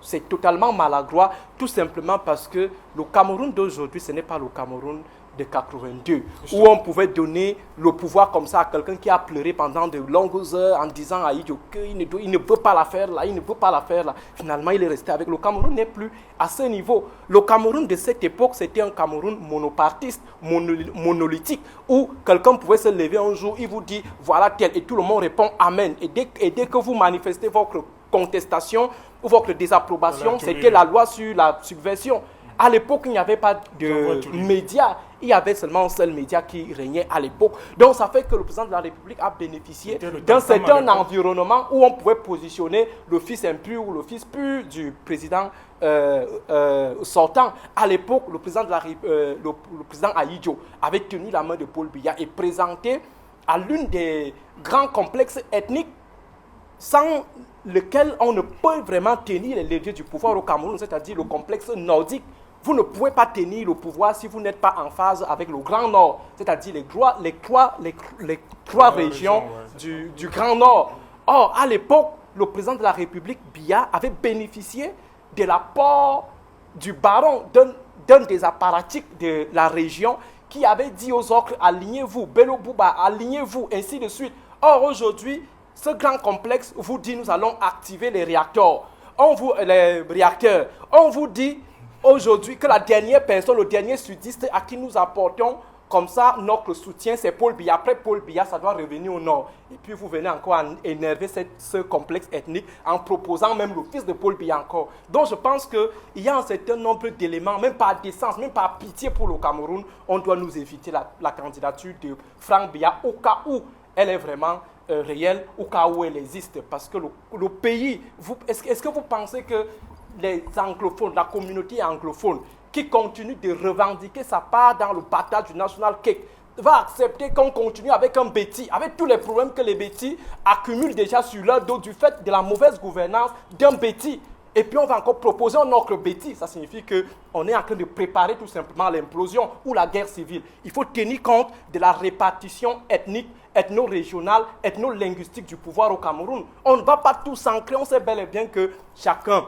C'est totalement maladroit, tout simplement parce que le Cameroun d'aujourd'hui, ce n'est pas le Cameroun de 82, où on pouvait donner le pouvoir comme ça à quelqu'un qui a pleuré pendant de longues heures en disant à Idio qu'il ne peut pas la faire là, il ne peut pas la faire là. Finalement, il est resté avec. Le Cameroun n'est plus à ce niveau. Le Cameroun de cette époque, c'était un Cameroun monopartiste, monolithique, où quelqu'un pouvait se lever un jour, il vous dit voilà tel, et tout le monde répond Amen. Et dès que vous manifestez votre contestation ou votre désapprobation, c'était la loi sur la subversion. À l'époque, il n'y avait pas de médias. Il y avait seulement un seul média qui régnait à l'époque. Donc, ça fait que le président de la République a bénéficié d'un certain environnement où on pouvait positionner le fils impur ou le fils pur du président sortant. À l'époque, le président Ahidjo avait tenu la main de Paul Biya et présenté à l'une des grands complexes ethniques sans lequel on ne peut vraiment tenir les leviers du pouvoir au Cameroun, c'est-à-dire le complexe nordique. Vous ne pouvez pas tenir le pouvoir si vous n'êtes pas en phase avec le Grand Nord, c'est-à-dire les trois régions du Grand Nord. Or, à l'époque, le président de la République, Biya, avait bénéficié de l'apport du baron, d'un des apparatchiks de la région, qui avait dit aux autres, alignez-vous, Bello Bouba, alignez-vous, ainsi de suite. Or, aujourd'hui, ce grand complexe vous dit, nous allons activer les réacteurs. On vous dit aujourd'hui que la dernière personne, le dernier sudiste à qui nous apportons comme ça notre soutien, c'est Paul Biya. Après Paul Biya, ça doit revenir au nord. Et puis vous venez encore à énerver ce complexe ethnique en proposant même le fils de Paul Biya encore. Donc je pense qu'il y a un certain nombre d'éléments, même par décence, même par pitié pour le Cameroun, on doit nous éviter la candidature de Franck Biya au cas où elle est vraiment réelle, au cas où elle existe. Parce que le pays, est-ce que vous pensez que les anglophones, la communauté anglophone, qui continue de revendiquer sa part dans le partage du national cake, va accepter qu'on continue avec un Béti, avec tous les problèmes que les Bétis accumulent déjà sur leur dos du fait de la mauvaise gouvernance d'un Béti. Et puis on va encore proposer un autre Béti. Ça signifie qu'on est en train de préparer tout simplement l'implosion ou la guerre civile. Il faut tenir compte de la répartition ethnique, ethno-régionale, ethno-linguistique du pouvoir au Cameroun. On ne va pas tout s'ancrer, on sait bel et bien que chacun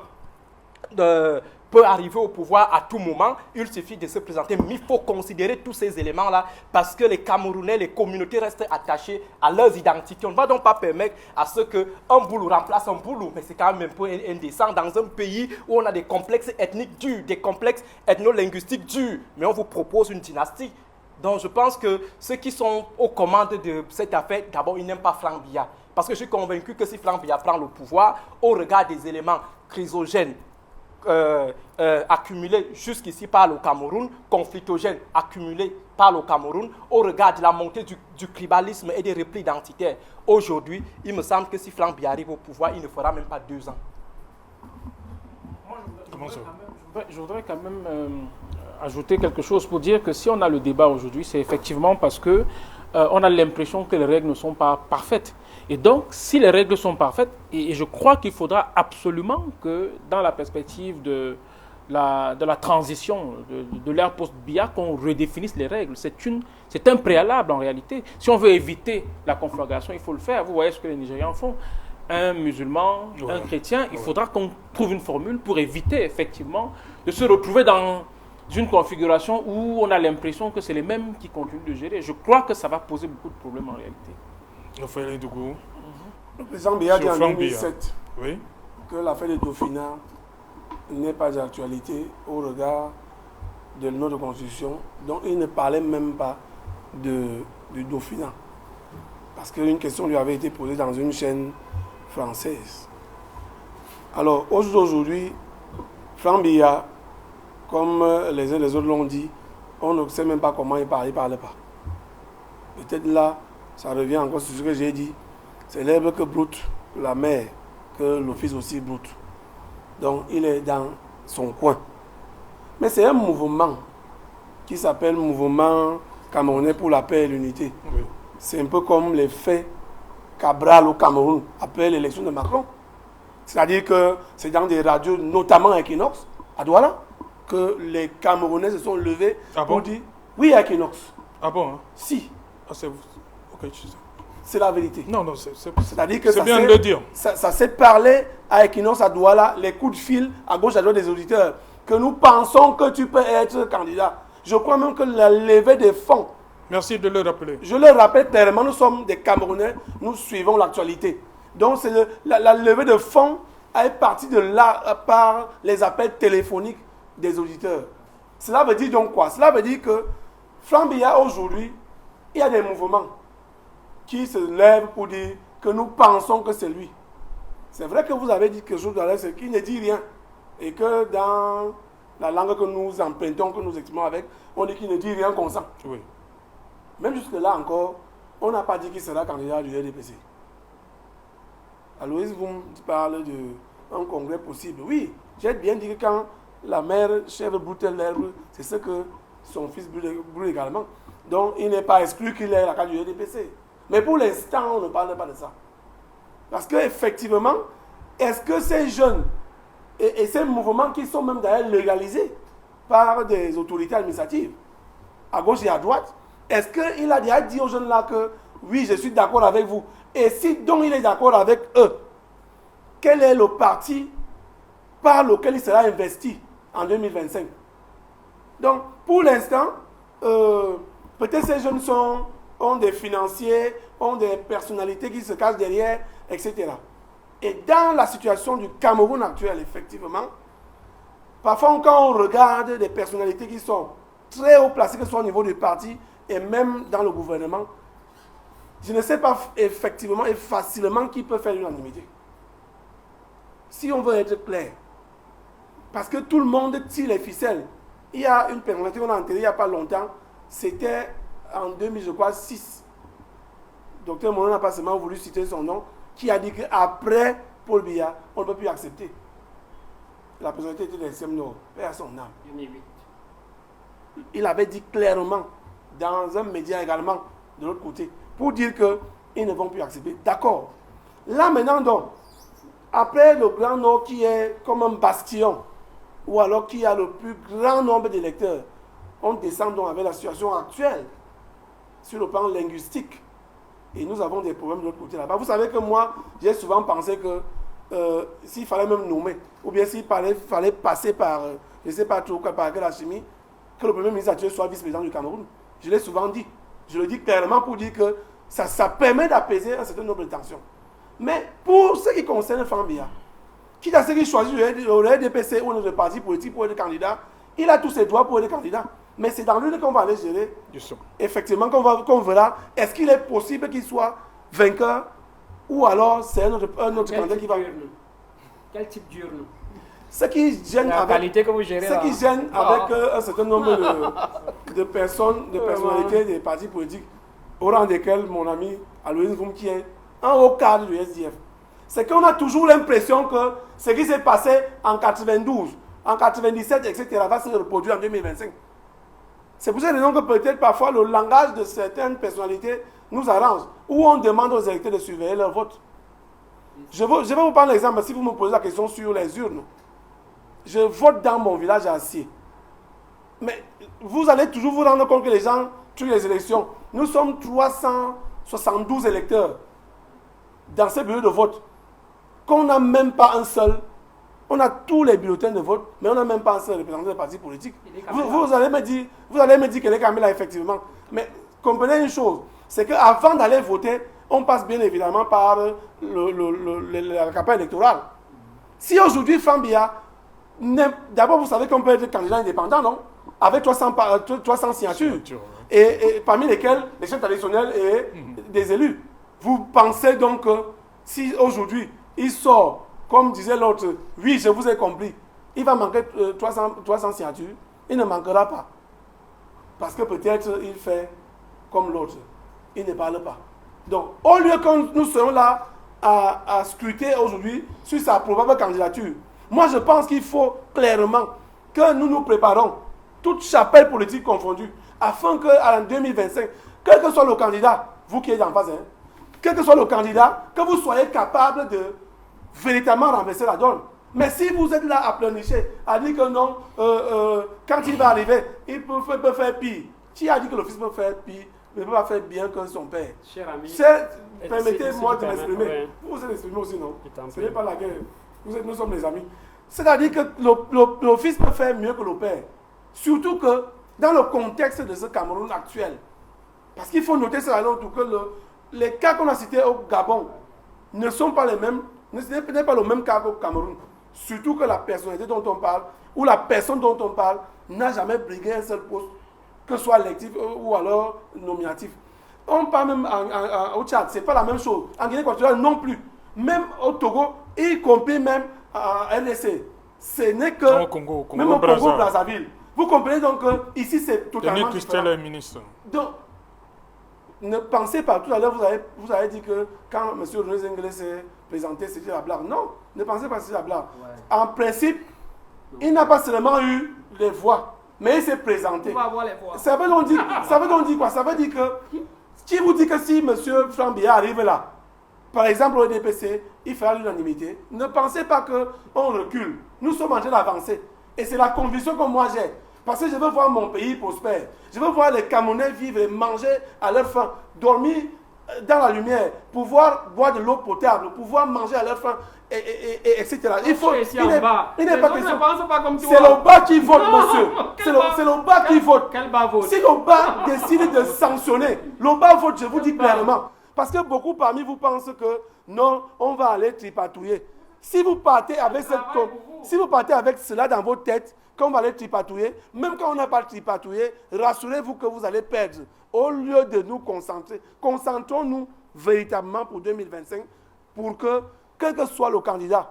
peut arriver au pouvoir à tout moment, il suffit de se présenter, mais il faut considérer tous ces éléments-là parce que les Camerounais, les communautés restent attachées à leurs identités. On ne va donc pas permettre à ce qu'un boulot remplace un boulot, mais c'est quand même un peu indécent dans un pays où on a des complexes ethniques durs, des complexes ethno-linguistiques durs, mais on vous propose une dynastie. Donc je pense que ceux qui sont aux commandes de cette affaire, d'abord ils n'aiment pas Franck Biya, parce que je suis convaincu que si Franck Biya prend le pouvoir, au regard des éléments chrysogènes, accumulés jusqu'ici par le Cameroun, conflictogènes accumulés par le Cameroun, au regard de la montée du tribalisme et des replis identitaires. Aujourd'hui, il me semble que si Franck Biya arrive au pouvoir, il ne fera même pas 2 ans. Je voudrais quand même ajouter quelque chose pour dire que si on a le débat aujourd'hui, c'est effectivement parce que on a l'impression que les règles ne sont pas parfaites. Et donc, si les règles sont parfaites, et je crois qu'il faudra absolument que, dans la perspective de la transition de l'ère post-Biya, qu'on redéfinisse les règles. C'est un préalable en réalité. Si on veut éviter la conflagration, il faut le faire. Vous voyez ce que les Nigérians font. Un musulman, un chrétien, il faudra qu'on trouve une formule pour éviter effectivement de se retrouver dans une configuration où on a l'impression que c'est les mêmes qui continuent de gérer. Je crois que ça va poser beaucoup de problèmes en réalité. Le président Biya dit en 2007 que l'affaire de Dauphinat n'est pas d'actualité au regard de notre constitution. Donc il ne parlait même pas du Dauphinat. Parce qu'une question lui avait été posée dans une chaîne française. Alors aujourd'hui, Franck Biya, comme les uns les autres l'ont dit, on ne sait même pas comment il parle pas. Peut-être là, ça revient encore sur ce que j'ai dit. C'est l'herbe que broute la mère, que le fils aussi broute. Donc il est dans son coin. Mais c'est un mouvement qui s'appelle Mouvement Camerounais pour la paix et l'unité. Oui. C'est un peu comme les faits Cabral au Cameroun après l'élection de Macron. C'est-à-dire que c'est dans des radios, notamment à Equinox, à Douala, que les Camerounais se sont levés pour dire oui à Equinox. Ah bon hein? Si. Ah, c'est okay, c'est la vérité. Non, c'est-à-dire que c'est bien de le dire. Ça s'est parlé à Equinox, à Douala, les coups de fil à gauche à droite des auditeurs, que nous pensons que tu peux être candidat. Je crois même que la levée des fonds. Merci de le rappeler. Je le rappelle clairement, nous sommes des Camerounais, nous suivons l'actualité. Donc c'est la levée de fonds est partie de là par les appels téléphoniques des auditeurs. Cela veut dire donc quoi? Cela veut dire que Franck Biya aujourd'hui, il y a des mouvements qui se lèvent pour dire que nous pensons que c'est lui. C'est vrai que vous avez dit quelque chose dans l'air, qui ne dit rien. Et que dans la langue que nous empruntons, que nous exprimons avec, on dit qu'il ne dit rien consent. Oui. Même jusque-là encore, on n'a pas dit qu'il sera candidat du RDPC. Aloïs Voum parle d'un congrès possible. Oui, j'ai bien dit que quand la mère chèvre broute l'herbe, c'est ce que son fils brûle également. Donc, il n'est pas exclu qu'il ait la carte du RDPC. Mais pour l'instant, on ne parle pas de ça. Parce qu'effectivement, est-ce que ces jeunes et ces mouvements qui sont même d'ailleurs légalisés par des autorités administratives, à gauche et à droite, est-ce qu'il a déjà dit aux jeunes là que oui, je suis d'accord avec vous? Et si donc il est d'accord avec eux, quel est le parti par lequel il sera investi en 2025? Donc, pour l'instant, peut-être ces jeunes ont des financiers, ont des personnalités qui se cachent derrière, etc. Et dans la situation du Cameroun actuel, effectivement, parfois quand on regarde des personnalités qui sont très haut placées, que ce soit au niveau du parti et même dans le gouvernement, je ne sais pas effectivement et facilement qui peut faire l'unanimité. Si on veut être clair, parce que tout le monde tire les ficelles. Il y a une personnalité qu'on a enterrée il n'y a pas longtemps, c'était en 2006. Docteur Monon n'a pas seulement voulu citer son nom, qui a dit qu'après Paul Biya, on ne peut plus accepter. La personnalité était de l'Extrême Nord, paix à son âme. Il avait dit clairement, dans un média également, de l'autre côté, pour dire qu'ils ne vont plus accepter. D'accord. Là maintenant donc, après le Grand Nord qui est comme un bastion, ou alors qui a le plus grand nombre d'électeurs, on descend donc avec la situation actuelle, sur le plan linguistique. Et nous avons des problèmes de l'autre côté là-bas. Vous savez que moi, j'ai souvent pensé que s'il fallait même nommer, ou bien s'il fallait passer par, je ne sais pas trop, par quelle chimie, que le Premier ministre actuel soit vice-président du Cameroun. Je l'ai souvent dit. Je le dis clairement pour dire que ça permet d'apaiser un certain nombre de tensions. Mais pour ce qui concerne Fambia, quitte à ce qu'il choisit le RDPC ou le parti politique pour être candidat, il a tous ses droits pour être candidat. Mais c'est dans l'une qu'on va aller gérer. Effectivement, qu'on verra, est-ce qu'il est possible qu'il soit vainqueur ou alors c'est un autre candidat qui va... Quel type d'urne? Ce qui gêne la avec, qualité que vous gérez, ce qui gêne avec un certain nombre de personnes, de personnalités des partis politiques, au rang desquels mon ami Aloïs Voum, qui est un haut cadre du SDF, c'est qu'on a toujours l'impression que ce qui s'est passé en 92, en 97, etc., va se reproduire en 2025. C'est pour cette raison que peut-être parfois le langage de certaines personnalités nous arrange, où on demande aux électeurs de surveiller leur vote. Je vais vous prendre l'exemple, si vous me posez la question sur les urnes. Je vote dans mon village à Assier. Mais vous allez toujours vous rendre compte que les gens tuent les élections. Nous sommes 372 électeurs dans ces bureaux de vote. Qu'on n'a même pas un seul. On a tous les bulletins de vote, mais on n'a même pas un seul représentant des partis politiques. Vous allez me dire qu'elle est Kamila, effectivement. Mais comprenez une chose, c'est qu'avant d'aller voter, on passe bien évidemment par la campagne électorale. Si aujourd'hui, Fambia, d'abord vous savez qu'on peut être candidat indépendant, non? Avec 300 signatures. Et parmi lesquelles les chefs traditionnels et des élus. Vous pensez donc que si aujourd'hui il sort, comme disait l'autre, oui, je vous ai compris, il va manquer 300 signatures, il ne manquera pas. Parce que peut-être il fait comme l'autre, il ne parle pas. Donc, au lieu que nous soyons là à scruter aujourd'hui sur sa probable candidature, moi je pense qu'il faut clairement que nous nous préparons, toute chapelle politique confondue, afin qu'en 2025, quel que soit le candidat, vous qui êtes en face, quel que soit le candidat, que vous soyez capable de véritablement renverser la donne. Mais si vous êtes là à pleurnicher, à dire que non, quand il va arriver, il peut faire pire. Qui a dit que le fils peut faire pire, ne peut pas faire bien que son père? Cher ami, permettez-moi de m'exprimer. Vous vous exprimez aussi, non? Ce n'est pas la guerre. Nous sommes les amis. C'est-à-dire que le fils peut faire mieux que le père. Surtout que dans le contexte de ce Cameroun actuel, parce qu'il faut noter cela donc que les cas qu'on a cités au Gabon ne sont pas les mêmes, ce n'est pas le même cas qu'au Cameroun. Surtout que la personnalité dont on parle, ou la personne dont on parle, n'a jamais brigué un seul poste, que ce soit électif ou alors nominatif. On parle même au Tchad, ce n'est pas la même chose. En Guinée équatoriale non plus. Même au Togo, y compris même en RDC. Ce n'est que Au Congo, même au Congo-Brazzaville. Vous comprenez donc que ici c'est totalement Christelle différent. est ministre. Donc, ne pensez pas, tout à l'heure vous avez dit que quand M. René Zengele s'est présenté, c'était la blague. Non, ne pensez pas que c'est la blague. Ouais. En principe, il n'a pas seulement eu les voix, mais il s'est présenté. On va avoir les voix. Ça veut donc dire quoi? Ça veut dire que, qui vous dit que si M. Franck Biya arrive là, par exemple au DPC, il fera l'unanimité, ne pensez pas qu'on recule. Nous sommes en train d'avancer. Et c'est la conviction que moi j'ai. Parce que je veux voir mon pays prospère. Je veux voir les Camerounais vivre et manger à leur faim, dormir dans la lumière, pouvoir boire de l'eau potable, pouvoir manger à leur faim, etc. Il faut. Il n'est pas question. C'est le bas qui vote, monsieur. C'est le bas qui vote. Quel bas vote? Si le bas décide de sanctionner, le bas vote, je vous dis clairement. Parce que beaucoup parmi vous pensent que non, on va aller tripatouiller. Si vous partez avec cela dans votre tête, quand on va aller tripatouiller, même quand on n'a pas tripatouillé, rassurez-vous que vous allez perdre. Au lieu de nous concentrer, concentrons-nous véritablement pour 2025 pour que, quel que soit le candidat,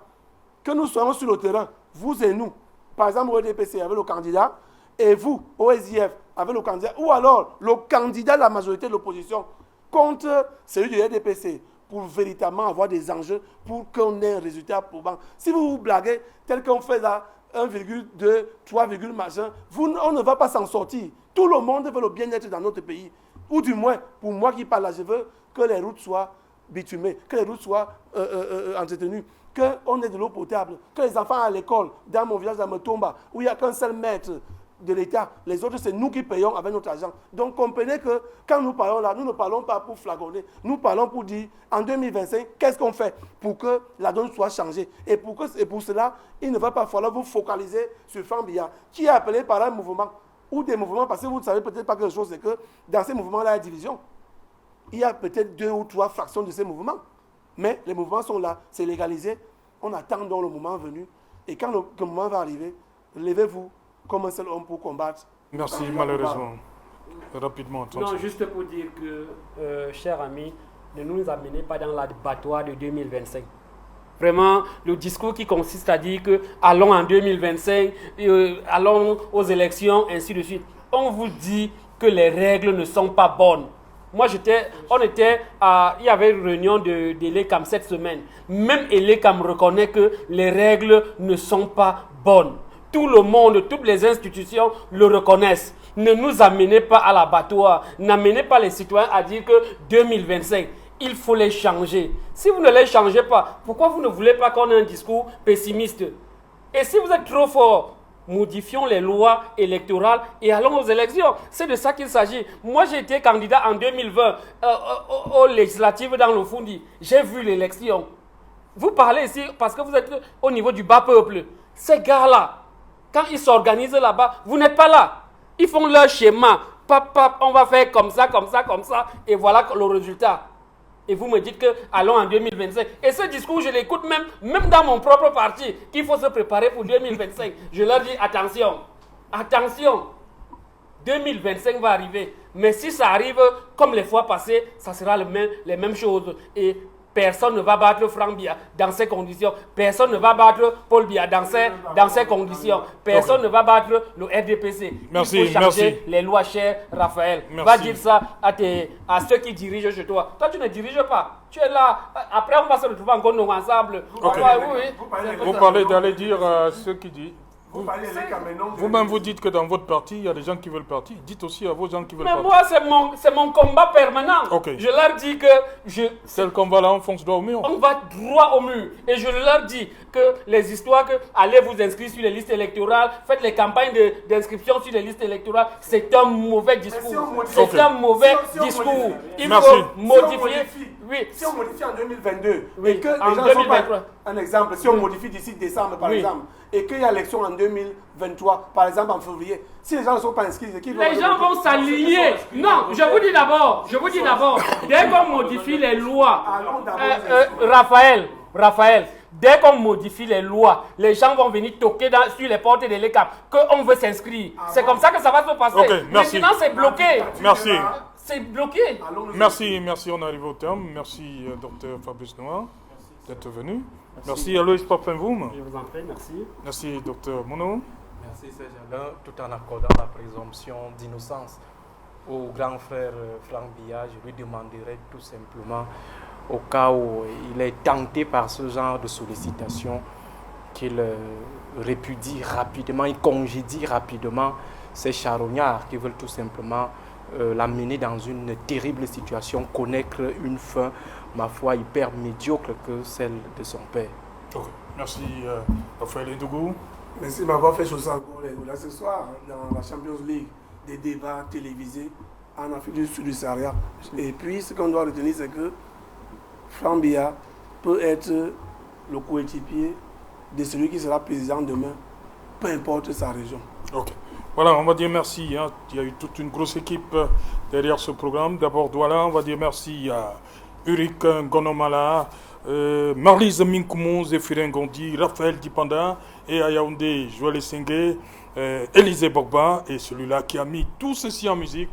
que nous soyons sur le terrain, vous et nous, par exemple au DPC avec le candidat, et vous, au SIF, avec le candidat, ou alors le candidat de la majorité de l'opposition contre celui du RDPC, pour véritablement avoir des enjeux, pour qu'on ait un résultat probant. Si vous vous blaguez, tel qu'on fait là, 1,2, 3, machin, on ne va pas s'en sortir. Tout le monde veut le bien-être dans notre pays. Ou du moins, pour moi qui parle là, je veux que les routes soient bitumées, que les routes soient entretenues, qu'on ait de l'eau potable, que les enfants à l'école, dans mon village, dans Metomba, où il n'y a qu'un seul maître de l'État, les autres, c'est nous qui payons avec notre argent. Donc, comprenez que quand nous parlons là, nous ne parlons pas pour flagonner, nous parlons pour dire, en 2025, qu'est-ce qu'on fait pour que la donne soit changée. Et pour cela, il ne va pas falloir vous focaliser sur Franck Biya, qui est appelé par un mouvement, ou des mouvements, parce que vous ne savez peut-être pas quelque chose, c'est que dans ces mouvements-là, il y a division. Il y a peut-être 2 ou 3 fractions de ces mouvements. Mais les mouvements sont là, c'est légalisé, on attend donc le moment venu, et quand le moment va arriver, levez-vous comme un seul homme pour combattre. Merci, malheureusement. Rapidement. Non, juste pour dire que, chers amis, ne nous amenez pas dans la battoir de 2025. Vraiment, le discours qui consiste à dire que allons en 2025, allons aux élections, ainsi de suite. On vous dit que les règles ne sont pas bonnes. Moi, il y avait une réunion de l'ECAM cette semaine. Même l'ECAM reconnaît que les règles ne sont pas bonnes. Tout le monde, toutes les institutions le reconnaissent. Ne nous amenez pas à l'abattoir. N'amenez pas les citoyens à dire que 2025, il faut les changer. Si vous ne les changez pas, pourquoi vous ne voulez pas qu'on ait un discours pessimiste? Et si vous êtes trop fort, modifions les lois électorales et allons aux élections. C'est de ça qu'il s'agit. Moi, j'ai été candidat en 2020 aux législatives dans le Fundi. J'ai vu l'élection. Vous parlez ici parce que vous êtes au niveau du bas peuple. Ces gars-là, quand ils s'organisent là-bas, vous n'êtes pas là. Ils font leur schéma. On va faire comme ça, comme ça, comme ça. Et voilà le résultat. Et vous me dites que allons en 2025. Et ce discours, je l'écoute même dans mon propre parti, qu'il faut se préparer pour 2025. Je leur dis attention, attention. 2025 va arriver. Mais si ça arrive comme les fois passées, ça sera les mêmes choses. Et personne ne va battre Franck Biya dans ces conditions. Personne ne va battre Paul Biya dans ces conditions. Personne ne va battre le RDPC. Merci, il faut changer les lois, cher Raphaël. Merci. Va dire ça à ceux qui dirigent chez toi. Toi, tu ne diriges pas. Tu es là. Après, on va se retrouver encore nous ensemble. Okay. Vous parlez d'aller dire à ceux qui disent. Vous-même, vous dites que dans votre parti, il y a des gens qui veulent partir. Dites aussi à vos gens qui veulent partir. Mais moi, c'est mon combat permanent. Okay. Je leur dis que... C'est le combat là, on fonce droit au mur. On va droit au mur. Et je leur dis que les histoires que allez vous inscrire sur les listes électorales, faites les campagnes d'inscription sur les listes électorales, c'est un mauvais discours. C'est un mauvais discours. Il faut modifier... Oui. Si on modifie en 2022, oui, et que les gens ne sont pas... Un exemple, si on modifie d'ici décembre, par exemple, et qu'il y a élection en 2023, par exemple en février, si les gens ne sont pas inscrits, les gens vont s'aligner. Non, je vous dis d'abord, dès qu'on modifie les lois, Raphaël, dès qu'on modifie les lois, les gens vont venir toquer sur les portes de l'ECAP qu'on veut s'inscrire. C'est comme ça que ça va se passer. Okay, merci. Maintenant, c'est bloqué. Merci. C'est bloqué. Merci, on arrive au terme. Merci, docteur Fabrice Noah, d'être venu. Merci Aloïs Parfenvoum. Je vous en prie, merci. Merci Dr Mouno. Merci Serge Alain, tout en accordant la présomption d'innocence au grand frère Franck Biya, je lui demanderai tout simplement, au cas où il est tenté par ce genre de sollicitation, qu'il répudie rapidement, il congédie rapidement ces charognards qui veulent tout simplement l'amener dans une terrible situation, connaître une fin, ma foi, hyper médiocre que celle de son père. Okay. Merci Raphaël Ndougou. Merci de m'avoir fait chose encore là ce soir dans la Champions League, des débats télévisés en Afrique du Sud du Sahara. Et puis ce qu'on doit retenir, c'est que Franck Biya peut être le coéquipier de celui qui sera président demain, peu importe sa région. Ok. Voilà, on va dire merci. Hein. Il y a eu toute une grosse équipe derrière ce programme. D'abord, voilà, on va dire merci à Uric Gonomala, Marlise Minkoumou, Zéphirin Gondi, Raphaël Dipanda et à Yaoundé, Joël Sengue, Élisée Bogba et celui-là qui a mis tout ceci en musique,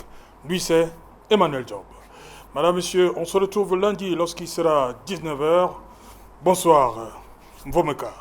lui c'est Emmanuel Job. Madame, Monsieur, on se retrouve lundi lorsqu'il sera 19h. Bonsoir, Mvomeka.